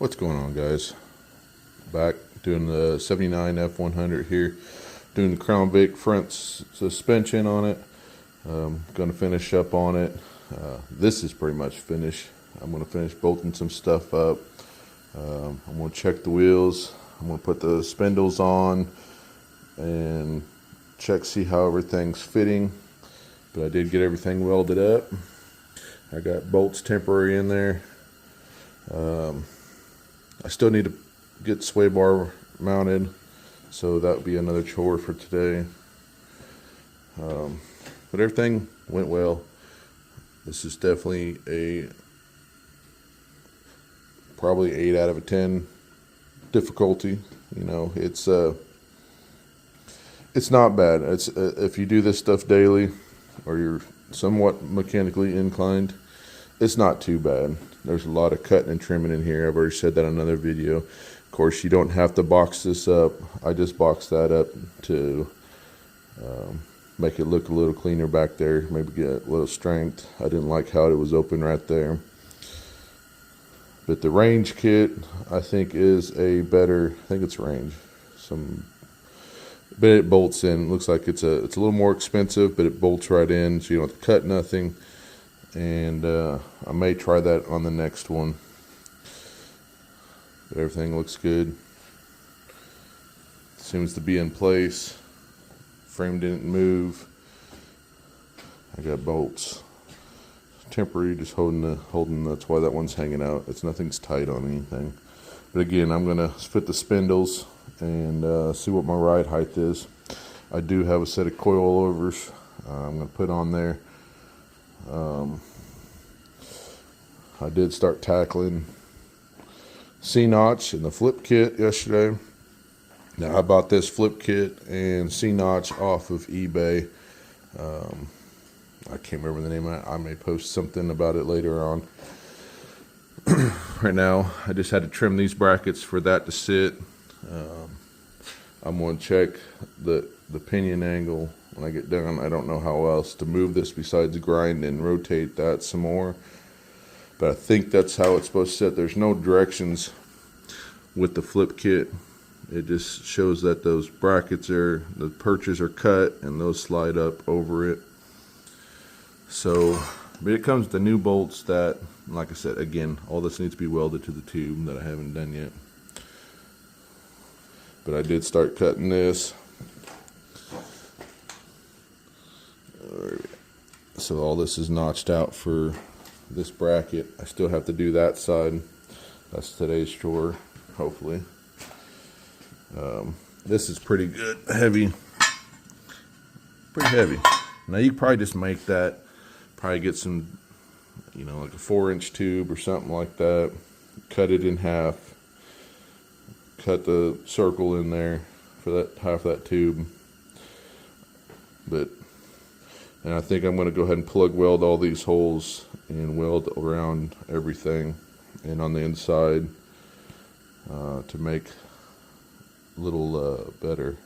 What's going on, guys? Back doing the 79 F100 here, doing the Crown Vic front suspension on it. Going to finish up on it. This is pretty much finished. I'm going to finish bolting some stuff up. I'm going to check the wheels. I'm going to put the spindles on and see how everything's fitting. But I did get everything welded up. I got bolts temporary in there. I still need to get sway bar mounted, so that would be another chore for today. But everything went well. This is definitely probably 8 out of a 10 difficulty. You know, it's not bad. It's if you do this stuff daily, or you're somewhat mechanically inclined, it's not too bad. There's a lot of cutting and trimming in here. I've already said that in another video. Of course, you don't have to box this up. I just boxed that up to make it look a little cleaner back there, maybe get a little strength. I didn't like how it was open right there. But the range kit, I think, is a better, I think it's range. But it bolts in. It looks like it's a little more expensive, but it bolts right in, so you don't have to cut nothing. And I may try that on the next one. But everything looks good. Seems to be in place. Frame didn't move. I got bolts. Temporary, just holding. That's why that one's hanging out. Nothing's tight on anything. But again, I'm gonna fit the spindles and see what my ride height is. I do have a set of coilovers. I'm gonna put on there. I did start tackling C-notch and the flip kit yesterday. Now, I bought this flip kit and C-notch off of eBay. I can't remember the name of it. I may post something about it later on. Right now, I just had to trim these brackets for that to sit. I'm going to check the pinion angle when I get done. I don't know how else to move this besides grind and rotate that some more. But I think that's how it's supposed to sit. There's no directions with the flip kit. It just shows that those brackets the perches are cut and those slide up over it. So, but it comes with the new bolts that, like I said, again, all this needs to be welded to the tube that I haven't done yet. But I did start cutting this. So all this is notched out for this bracket. I still have to do that side. That's today's chore, hopefully. This is pretty good, heavy, pretty heavy. Now you probably just make that, probably get some, you know, like a 4-inch tube or something like that, cut it in half, cut the circle in there for that half that tube. And I think I'm going to go ahead and plug weld all these holes and weld around everything and on the inside to make a little better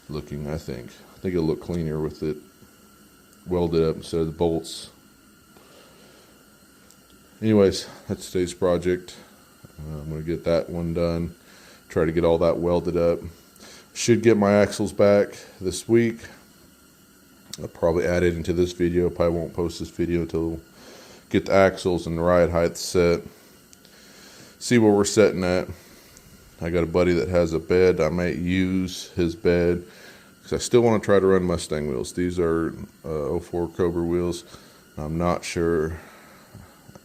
looking. I think it'll look cleaner with it welded up instead of the bolts. Anyways, that's today's project. I'm going to get that one done, try to get all that welded up. Should get my axles back this week. I'll probably add it into this video. Probably won't post this video until get the axles and the ride height set. See where we're setting at. I got a buddy that has a bed. I might use his bed because I still want to try to run Mustang wheels. These are 04 Cobra wheels. I'm not sure.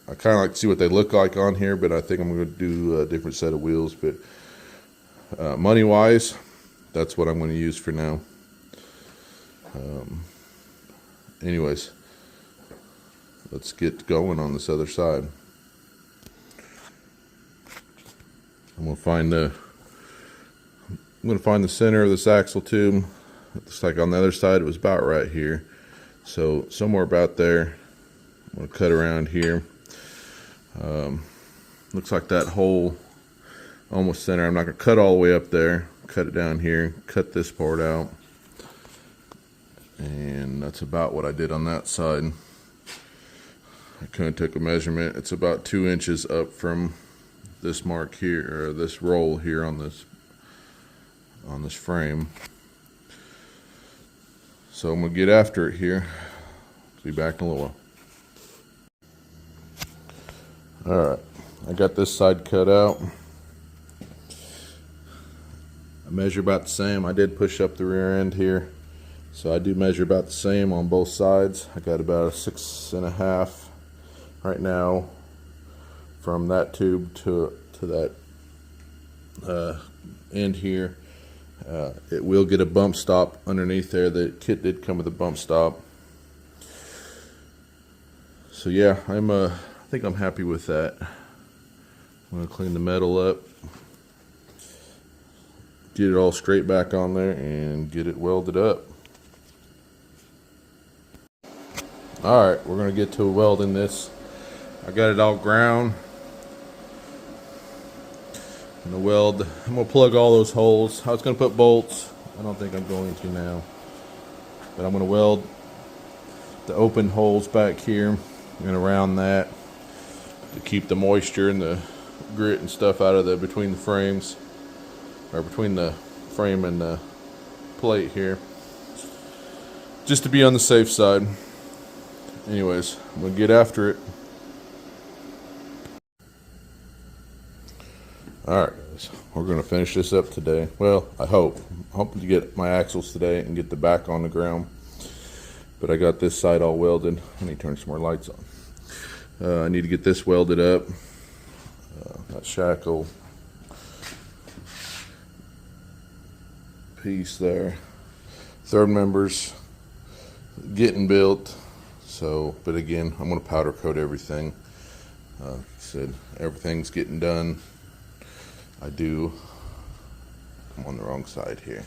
I kind of like to see what they look like on here, but I think I'm going to do a different set of wheels. But money wise, that's what I'm going to use for now. Anyways, let's get going on this other side. I'm gonna find the center of this axle tube. It looks like on the other side it was about right here. So somewhere about there. I'm gonna cut around here. Looks like that hole almost center. I'm not gonna cut all the way up there. Cut it down here. Cut this part out. And that's about what I did on that side. I kind of took a measurement. It's about 2 inches up from this mark here, or this roll here on this frame. So I'm gonna get after it here. Be back in a little while. Alright, I got this side cut out. I measure about the same. I did push up the rear end here, so I do measure about the same on both sides. I got about a 6.5 right now from that tube to that end here. It will get a bump stop underneath there. The kit did come with a bump stop. So yeah, I think I'm happy with that. I'm gonna clean the metal up, get it all straight back on there, and get it welded up. Alright, we're gonna get to welding this. I got it all ground. I'm gonna plug all those holes. I was gonna put bolts. I don't think I'm going to now. But I'm gonna weld the open holes back here and around that to keep the moisture and the grit and stuff out of between the frames, or between the frame and the plate here, just to be on the safe side. Anyways, I'm gonna get after it. Alright guys, we're gonna finish this up today. Well, I'm hoping to get my axles today and get the back on the ground. But I got this side all welded. I need to turn some more lights on. I need to get this welded up. That shackle piece there. Third member's getting built. So, but again, I'm going to powder coat everything. Like I said, everything's getting done. I'm on the wrong side here.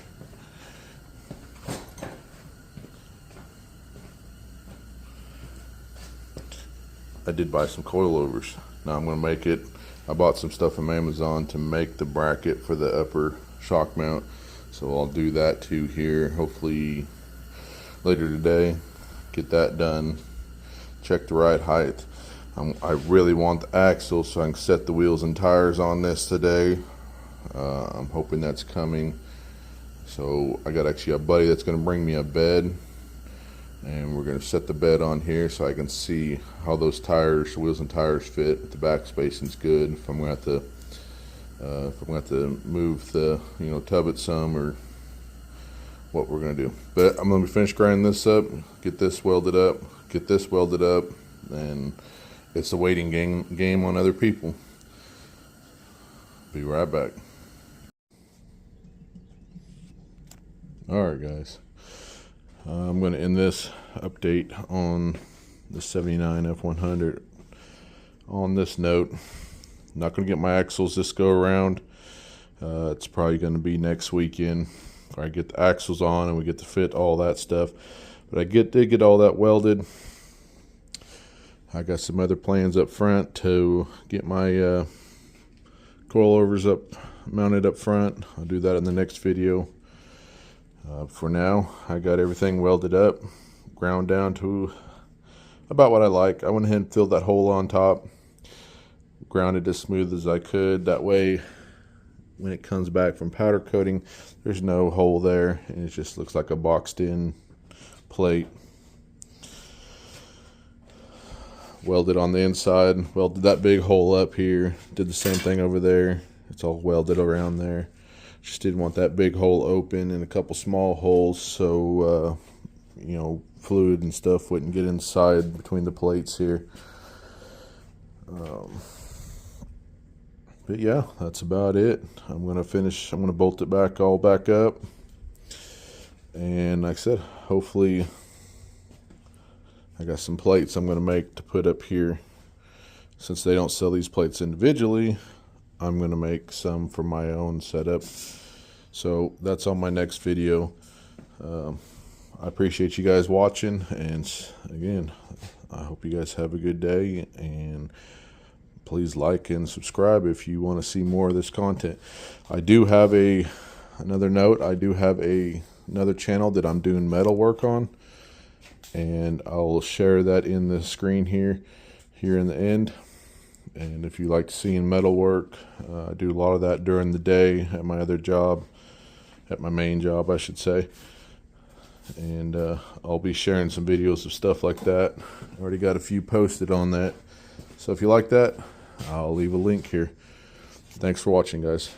I did buy some coilovers. Now I'm going to make it. I bought some stuff from Amazon to make the bracket for the upper shock mount. So I'll do that too here, hopefully later today. Get that done. Check the right height. I really want the axle so I can set the wheels and tires on this today. I'm hoping that's coming. So I got actually a buddy that's going to bring me a bed, and we're going to set the bed on here so I can see how those tires, wheels and tires fit. If the back spacing's good, if I'm going to have to move the tub it some, or what we're going to do. But I'm going to finish grinding this up, get this welded up, and it's a waiting game on other people. Be right back. Alright guys, I'm going to end this update on the 79 F100 on this note. Not going to get my axles this go around. It's probably going to be next weekend where I get the axles on and we get to fit all that stuff. But I did get all that welded. I got some other plans up front to get my coilovers mounted up front. I'll do that in the next video. For now, I got everything welded up, ground down to about what I like. I went ahead and filled that hole on top, grounded as smooth as I could. That way, when it comes back from powder coating, there's no hole there, and it just looks like a boxed in plate. Welded on the inside, welded that big hole up here, did the same thing over there. It's all welded around there. Just didn't want that big hole open and a couple small holes so fluid and stuff wouldn't get inside between the plates here. But yeah, that's about it. I'm gonna bolt it all back up, and like I said, hopefully I got some plates I'm gonna make to put up here. Since they don't sell these plates individually, I'm gonna make some for my own setup. So that's on my next video. I appreciate you guys watching, and again, I hope you guys have a good day, and please like and subscribe if you want to see more of this content. I do have another note. I do have another channel that I'm doing metal work on, and I'll share that in the screen here in the end. And if you like seeing metal work, I do a lot of that during the day at my other job, at my main job, I should say. And I'll be sharing some videos of stuff like that. I already got a few posted on that. So if you like that, I'll leave a link here. Thanks for watching, guys.